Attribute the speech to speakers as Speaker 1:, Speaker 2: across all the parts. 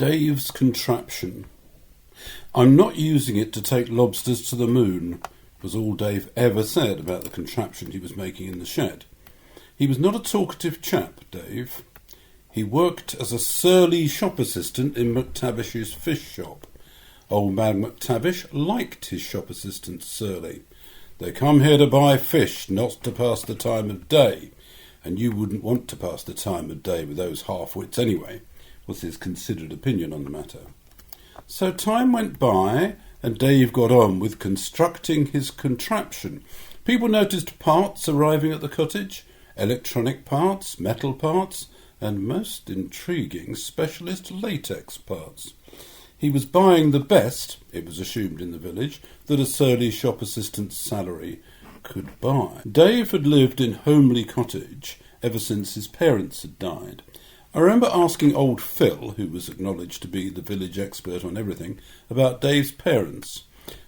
Speaker 1: Dave's contraption. "I'm not using it to take lobsters to the moon," was all Dave ever said about the contraption he was making in the shed. He was not a talkative chap, Dave. He worked as a surly shop assistant in McTavish's fish shop. Old man McTavish liked his shop assistants surly. "They come here to buy fish, not to pass the time of day, and you wouldn't want to pass the time of day with those half-wits anyway," was his considered opinion on the matter. So time went by, and Dave got on with constructing his contraption. People noticed parts arriving at the cottage, electronic parts, metal parts, and most intriguing specialist latex parts. He was buying the best, it was assumed in the village, that a surly shop assistant's salary could buy. Dave had lived in Homely Cottage ever since his parents had died. I remember asking old Phil, who was acknowledged to be the village expert on everything, about Dave's parents.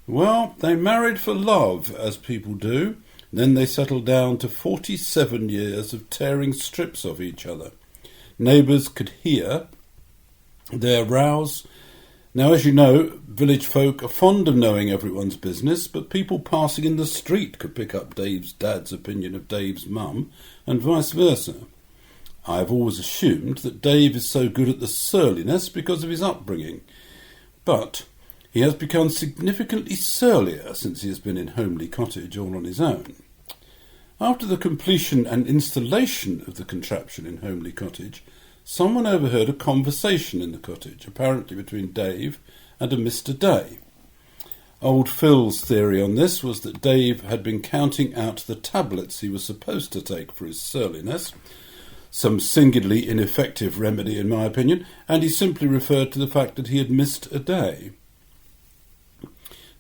Speaker 1: Well, they married for love, as people do. Then they settled down to 47 years of tearing strips of each other. Neighbours could hear their rows. Now, as you know, village folk are fond of knowing everyone's business, but people passing in the street could pick up Dave's dad's opinion of Dave's mum, and vice versa. I have always assumed that Dave is so good at the surliness because of his upbringing, but he has become significantly surlier since he has been in Homely Cottage all on his own. After the completion and installation of the contraption in Homely Cottage, someone overheard a conversation in the cottage, apparently between Dave and a Mr. Day. Old Phil's theory on this was that Dave had been counting out the tablets he was supposed to take for his surliness, some singularly ineffective remedy in my opinion, and he simply referred to the fact that he had missed a day.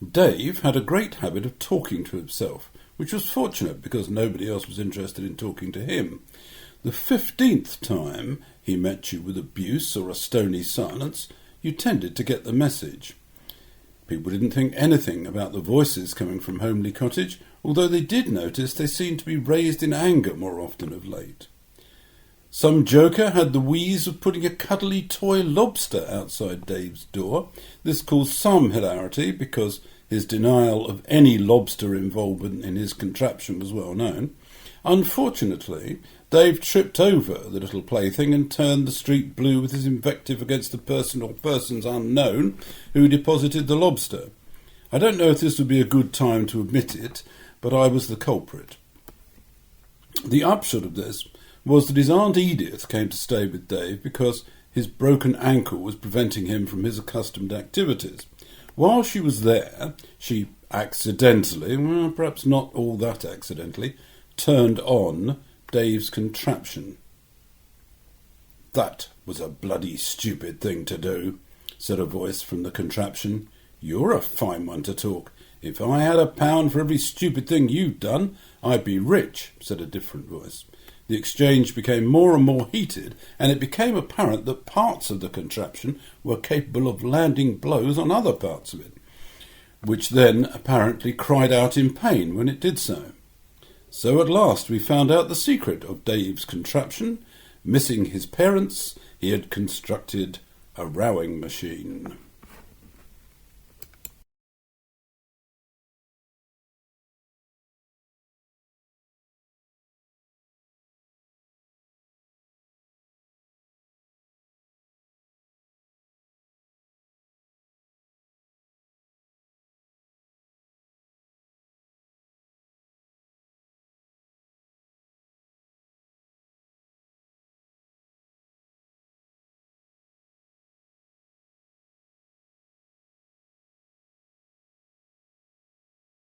Speaker 1: Dave had a great habit of talking to himself, which was fortunate because nobody else was interested in talking to him. The 15th time he met you with abuse or a stony silence, you tended to get the message. People didn't think anything about the voices coming from Homely Cottage, although they did notice they seemed to be raised in anger more often of late. Some joker had the wheeze of putting a cuddly toy lobster outside Dave's door. This caused some hilarity because his denial of any lobster involvement in his contraption was well known. Unfortunately, Dave tripped over the little plaything and turned the street blue with his invective against the person or persons unknown who deposited the lobster. I don't know if this would be a good time to admit it, but I was the culprit. The upshot of this was that his Aunt Edith came to stay with Dave because his broken ankle was preventing him from his accustomed activities. While she was there, she accidentally, well, perhaps not all that accidentally, turned on Dave's contraption. "That was a bloody stupid thing to do," said a voice from the contraption. "You're a fine one to talk. If I had £1 for every stupid thing you'd done, I'd be rich," said a different voice. The exchange became more and more heated, and it became apparent that parts of the contraption were capable of landing blows on other parts of it, which then apparently cried out in pain when it did so. So at last we found out the secret of Dave's contraption. Missing his parents, he had constructed a rowing machine.